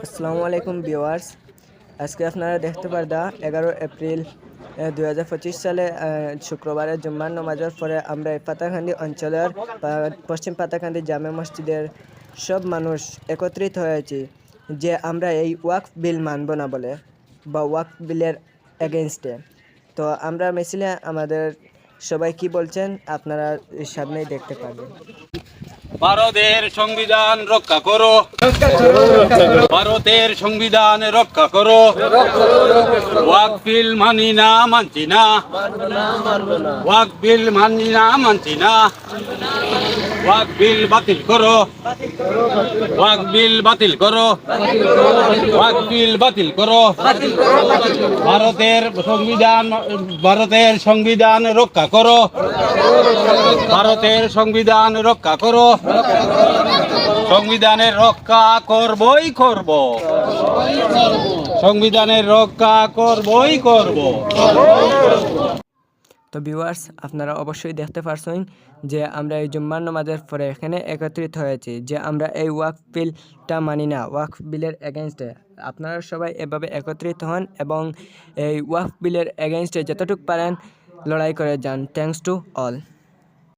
আসসালামু আলাইকুম ভিউয়ার্স। আজকে আপনারা দেখতে পারদা 11 এপ্রিল 2025 সালে শুক্রবারের জুম্মার নামাজের পরে আমরা এই পাতাকান্দি অঞ্চলের পশ্চিম পাতাকান্দি জামে মসজিদের সব মানুষ একত্রিত হয়েছি যে আমরা এই ওয়াকফ বিল মানব না বলে বা ওয়াকফ বিলের এগেনস্টে। তো আমরা মিছিলে আমাদের সবাই কি বলছেন আপনারা সামনেই দেখতে পাবেন। ভারতের সংবিধান রক্ষা করো, ভারতের সংবিধান রক্ষা করো। ওয়াকফ বিল মানি না, মানছি না, ওয়াকফ বিল মানি না, মানছি না। ওয়াকফ বিল বাতিল করো, ওয়াকফ বিল বাতিল করো, ওয়াকফ বিল বাতিল করো। ভারতের সংবিধান রক্ষা করো, ভারতের সংবিধান রক্ষা করো। সংবিধানের রক্ষা করবই করব, সংবিধানের রক্ষা করবই করব। তো ভিউয়ার্স, আপনারা অবশ্যই দেখতে পারছেন যে আমরা এই জুম্মার নামাজের পরে এখানে একত্রিত হয়েছি যে আমরা এই ওয়াকফ বিলটা মানি না, ওয়াকফ বিলের এগেনস্টে। আপনারা সবাই এভাবে একত্রিত হন এবং এই ওয়াকফ বিলের এগেনস্টে যতটুকু পারেন লড়াই করে যান। Thanks to all.